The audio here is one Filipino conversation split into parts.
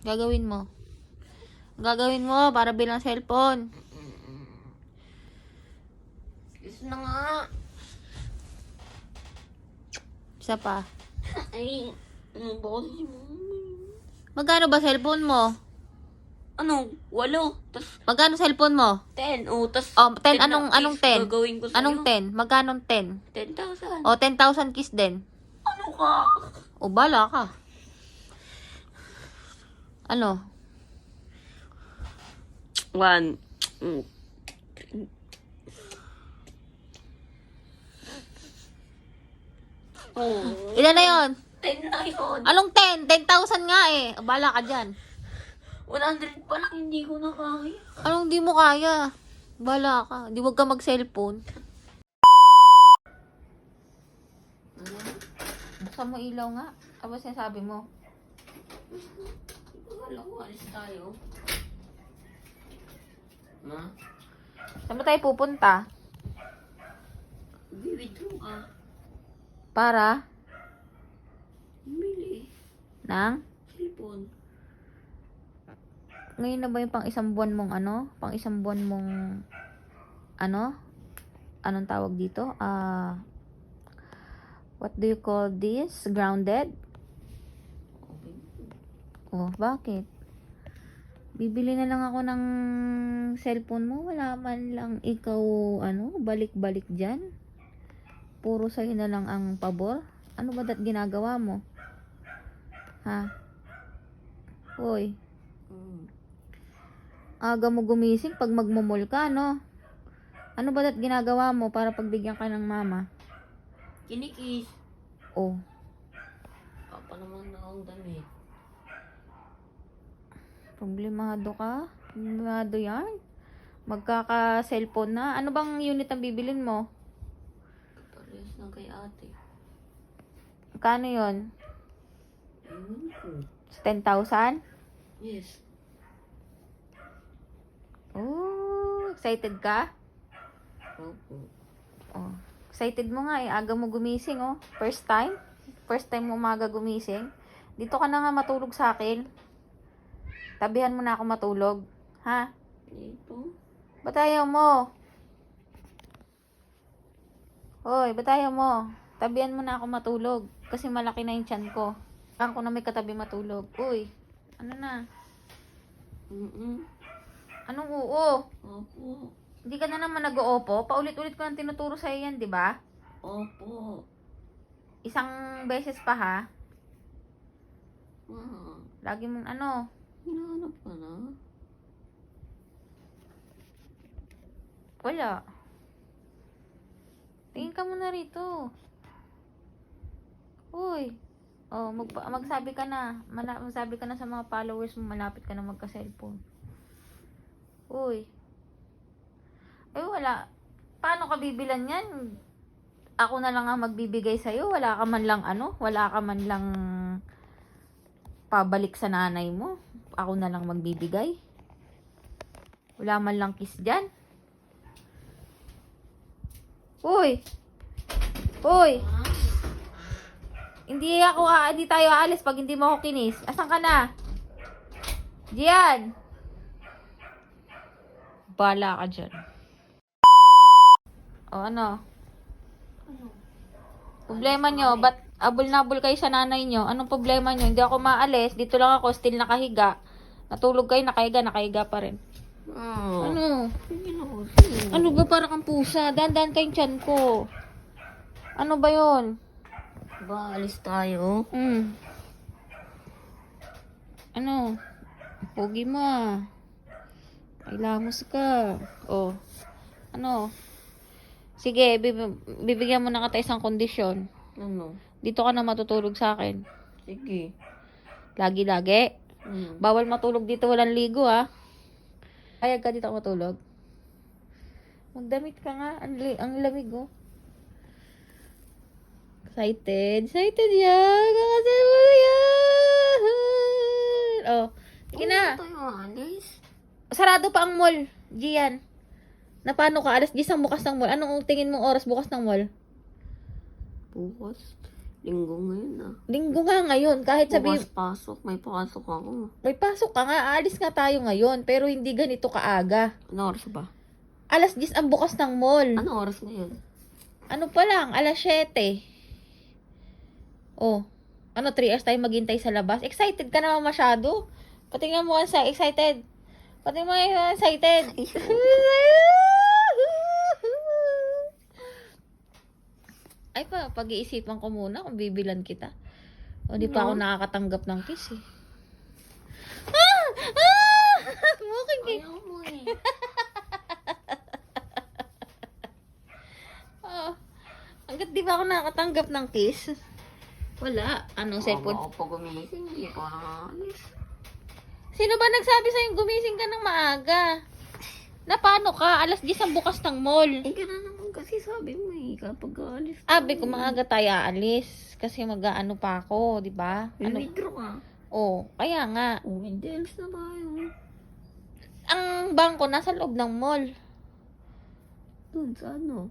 Gagawin mo. Gagawin mo para bilang cellphone. Kiss na nga. Isa pa. Ay, ano ba kasi mo? Magkano ba cellphone mo? Ano? 8. Tas Magkano cellphone mo? 10. O, tas Oh, 10. 10 na Anong kiss 10? gagawin ko sa'yo. Anong 10? Magkano 10? 10,000. O, 10,000 kiss din. Ano ka? O, bala ka. Ano? 1. Oh. Ilan na yon? 10 na yun. Anong 10? 10,000 nga eh. O, bala ka dyan. 100 pa lang, hindi ko na kaya. Anong di mo kaya? Bala ka. Di wag ka mag-cellphone. Buksan mo ilaw nga. Ano ba sinasabi mo? Wala ko, alis tayo. Ma? Saan ba tayo pupunta? Bibidro ka. Para? Bili. Nang? Cellphone. Ngayon na ba yung pang isang buwan mong ano? Pang isang buwan mong ano? Anong tawag dito? What do you call this? Grounded? Oh, bakit? Bibili na lang ako ng cellphone mo. Wala man lang ikaw, ano, balik-balik dyan. Puro sa'yo na lang ang pabor. Ano ba ginagawa mo? Ha? Hoy. Aga mo gumising pag magmumul ka, no? Ano ba ginagawa mo para pagbigyan ka ng mama? Kinikis. Oh. Papa naman na akong damit. Problemado ka? Problemado yan? Magkaka-cellphone na? Ano bang unit ang bibilin mo? Parehas lang kay ate. Kano yon? Ayun ko. 10,000? Yes. Oh, excited ka? Opo. Oh, excited mo nga eh. Aga mo gumising, oh. First time? First time mo umaga gumising? Dito ka na nga matulog sa akin. Tabihan mo na ako matulog. Ha? Dito? Ba't ayaw mo? Hoy, ba't ayaw mo? Tabihan mo na ako matulog. Kasi malaki na yung tiyan ko. Ako na may katabi matulog. Uy, ano na? Anong oo? Opo. Hindi ka na naman nag-oopo? Paulit-ulit ko nang tinuturo sa'yo yan, di ba? Opo. Isang beses pa ha? Lagi mong ano? Hinahanap ka na? Wala. Tingin ka muna rito. Uy. Oh, magsabi ka na. Magsabi ka na sa mga followers mo, malapit ka na magka-cellphone. Uy. Ay, wala. Paano ka bibilan yan? Ako na lang ang magbibigay sa'yo. Wala ka man lang ano? Wala ka man lang pabalik sa nanay mo. Ako na lang magbibigay. Wala man lang kiss dyan. Uy! Uy! Hindi tayo aalis pag hindi mo ako kinis. Asan ka na? Diyan! Bala ka dyan. O ano? Problema nyo, ba't abol na abol kayo sa nanay nyo? Anong problema nyo? Hindi ako maalis. Dito lang ako, still nakahiga. Natulog kayo, nakahiga pa rin. Ano? Ano ba para kang pusa? Dandan kayong tiyan ko. Ano ba yon? Ba, alis tayo? Ano? Pogi mo ah. Ilamos ka. Oh. Ano? Sige, bibigyan mo na kita isang kondisyon. Ano? Dito ka na matutulog sa akin. Sige. Lagi-lagi. Bawal matulog dito, walang ligo ah. Ayag ka dito matulog. Magdamit ka nga. Ang lamig oh. Excited? Excited yan. Kakasal mo na yan. Oh. Sige na. Tayo alis? Sarado pa ang mall. Gian. Na paano ka? Alas 10 ang bukas ng mall. Anong tingin mong oras bukas ng mall? Bukas? Linggo ngayon ah. Linggo nga ngayon, kahit sabi, Bukas pasok, may pasok ako. may pasok ka nga, aalis nga tayo ngayon, pero hindi ganito kaaga. Ano oras ba? Alas 10 ang bukas ng mall. Ano oras ngayon? Ano pa lang, alas 7. Oh, ano, 3 hours tayo maghintay sa labas. Excited ka naman masyado. Patingnan mo sa excited. Patingnan mo excited. Ay pa, pag-iisipan ko muna kung bibilan kita. O di pa ako nakakatanggap ng kiss eh. Ah! Ah! Muking kiss. Ayaw mo eh. Oh. Hanggat di ba ako nakakatanggap ng kiss? Wala. Anong cellphone? Ako pa gumising, hindi ko nakaalis. Sino ba nagsabi sa'yo gumising ka ng maaga? Na paano ka? Alas 10 ang bukas ng mall. Eh, gano'n naman kasi sabi mo eh, kapag aalis. Abi ko maaga tayo aalis. Kasi mag-aano pa ako, di ba? Ano? Withdraw ka. Oh, kaya nga. Oh, hindi, alis na tayo. Ang bangko nasa loob ng mall. Doon, sa ano?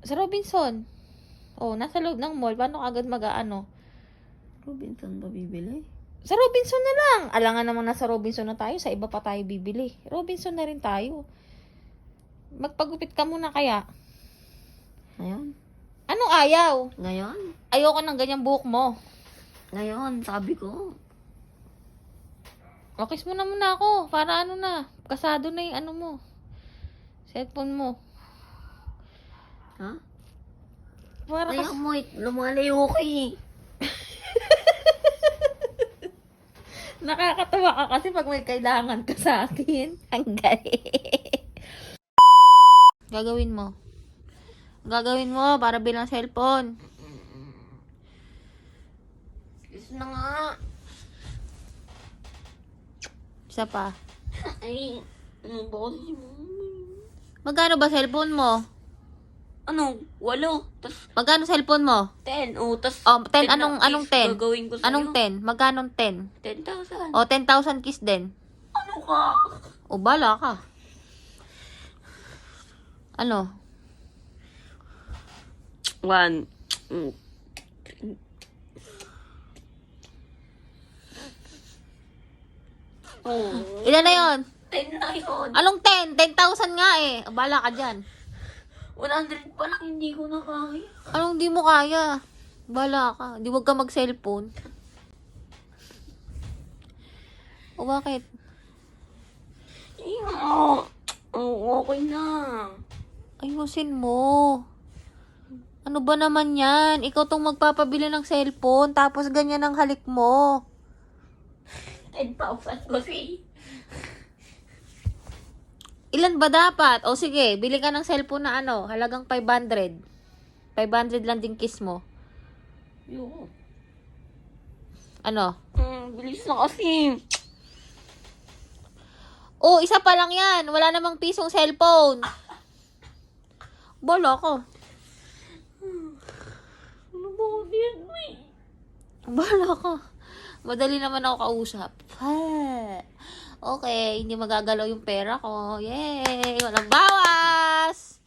Sa Robinson. Oh, nasa loob ng mall. Paano ka agad mag-aano? Robinson ba bibili? Sa Robinson na lang. Alangan naman nasa Robinson na tayo. Sa iba pa tayo bibili. Robinson na rin tayo. Magpagupit ka muna kaya. Ngayon? Anong ayaw? Ngayon? Ayoko ng ganyang buhok mo. Ngayon, sabi ko. O, kiss mo na muna ako. Para ano na. Kasado na yung ano mo. Cellphone mo. Ha? Para Ayaw mo eh, lumalayo ka eh. Nakakatawa ka kasi pag may kailangan ka sa akin. Ang galing. Gagawin mo. Gagawin mo para bilang cellphone. Kiss na nga. Isa pa. Ay, ano ba kasi mo? Magkano ba cellphone mo? Ano? 8. Tas Magkano cellphone mo? 10. O, tas Oh, 10. 10 Anong na kiss 10? gagawin ko sa'yo. Anong 10? Magkano 10? 10,000. O, 10,000 kiss din. Ano ka? O, bala ka. Ano? 1. Oh, Ilan na yon? 10 na yun. Anong 10? 10,000 nga eh. O, bala ka dyan. 100 pa lang, hindi ko na kaya. Anong di mo kaya? Bala ka. Di wag ka mag-cellphone. O bakit? Oh, okay na. Ayusin mo. Ano ba naman yan? Ikaw tong magpapabili ng cellphone, tapos ganyan ang halik mo. 10,000 kasi. Ilan ba dapat? O sige, bili ka ng cellphone na ano, halagang 500. 500 lang din kiss mo. Yo. Ano? Bilis na kasi. Oh, isa pa lang yan. Wala namang pisong cellphone. Bolo ko. Ano ba kasi yan, may? Bolo ko. Madali naman ako kausap. Ha. Okay, hindi magagalaw yung pera ko. Yay! Walang bawas!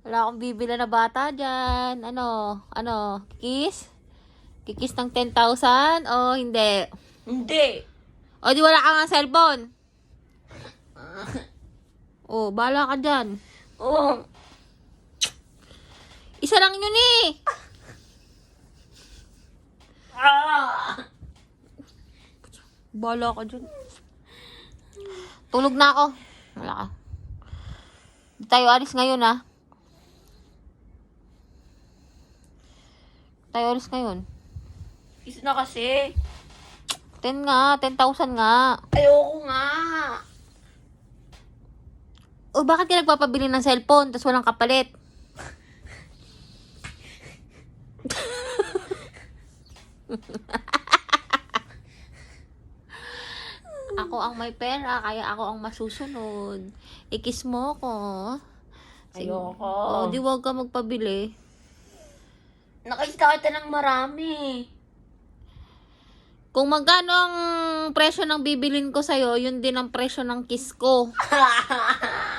Wala akong bibila na bata dyan. Ano? Ano? Kiss? Kikis ng 10,000? O hindi? Hindi. O di wala ka nga cellphone? O, bahala ka dyan. Oh. Isa lang yun eh! Bahala ka dyan. Tulog na ako. Wala ka. Di tayo alis ngayon ah. Tayo alis ngayon. Kiss na kasi. 10 nga, 10,000 nga. Ayoko nga. O bakit ka nagpapabili ng cellphone tapos walang kapalit? Ako ang may pera, kaya ako ang masusunod. Ikis mo ko. Ayoko. O, di wag ka magpabili. Nakita kita ng marami. Kung magkano ang presyo ng bibilin ko sa'yo, yun din ang presyo ng kiss ko.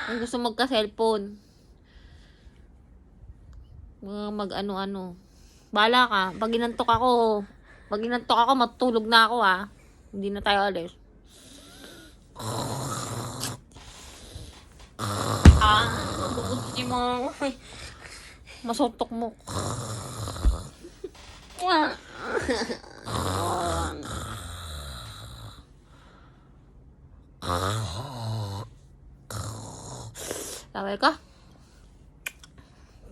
Kung gusto magka-cellphone. Mga mag-ano-ano. Bahala ka. Pag inantok ako, matutulog na ako ah. Hindi na tayo alis. Mabuti mo. Masuntok mo. Tawag ka?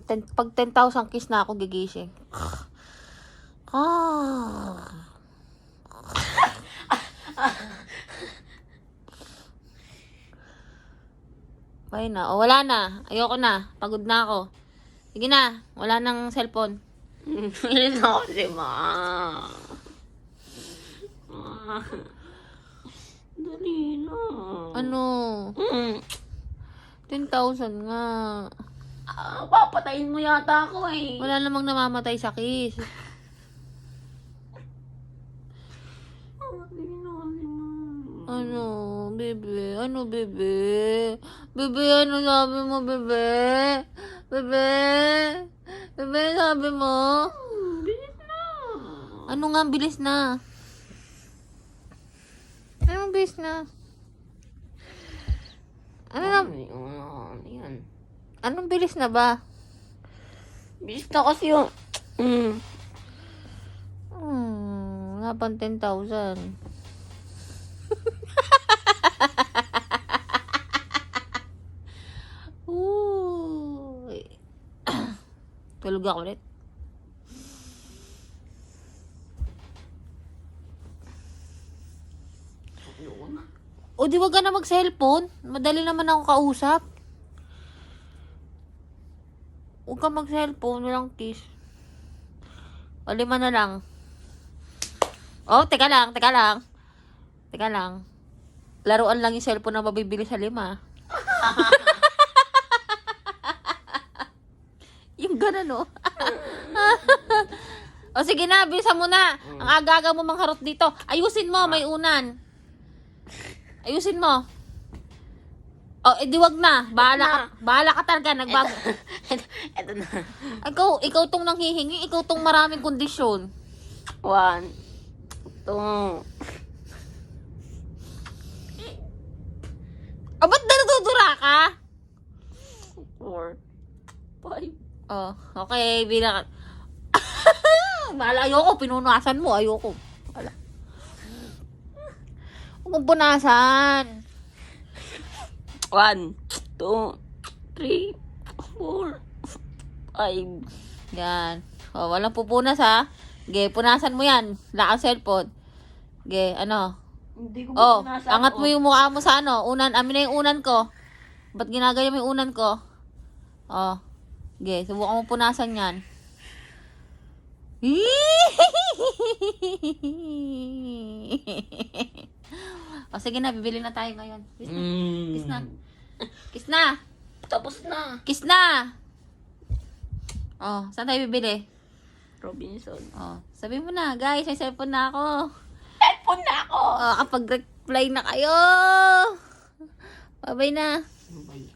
Pag 10,000 kiss na ako, gigising. Okay na. O, wala na. Ayoko na. Pagod na ako. Sige na. Wala nang cellphone. Bilis na kasi, ma. Dali na. Ano? 10,000 nga. Papatayin mo yata ako eh. Wala namang namamatay sa kiss. Ano, bebe? Ano, bebe? Bebe, ano sabi mo, bebe? Bebe? Bebe, sabi mo? Bilis na. Ano nga, bilis na? Anong bilis na? Ano na? Ano yan? Anong bilis na ba? Bilis na kasi yung... Wala pang 10,000. Uy. Tulog ako ulit. O di wag ka na mag-cellphone. Madali naman ako kausap. Huwag ka mag-cellphone. Walang kiss. O 5 na lang. Oh, teka lang. Laruan lang yung cellphone na mabibili sa 5. Yung ganun, oh. O sige na, bilisan mo na. Ang aga-aga mo mangharot dito. Ayusin mo, may unan. Ayusin mo. O, edi wag na. Bahala ka talaga. Nagbago. Ito na. Ikaw tong nanghihingi. Ikaw tong maraming kondisyon. 1, 2. O, ba't nadudura ka? 4, 5. Oh, okay. Bilang. Bahala, ayoko. Pinunasan mo. Ayoko. Bahala. Huwag mong punasan. 1, 2, 3, 4, 5. Yan. O, walang pupunas ha. Ge, punasan mo yan. Wala kang cellphone. Ge, ano? Hindi ko Oh, punasan. angat mo yung mukha mo sa ano. Unan, amin na yung unan ko. Ba't ginagaya mo yung unan ko? Oh. Ge, subukan mo punasan yan. O, sige na, bibili na tayo ngayon. Kiss na. Kiss na. Kiss na. Tapos na. Kiss na. Oh, saan tayo bibili? Robinson. Oh, sabi mo na, guys, may cellphone na ako. Cellphone na ako. Oh, kapag reply na kayo. Bye-bye na. Bye.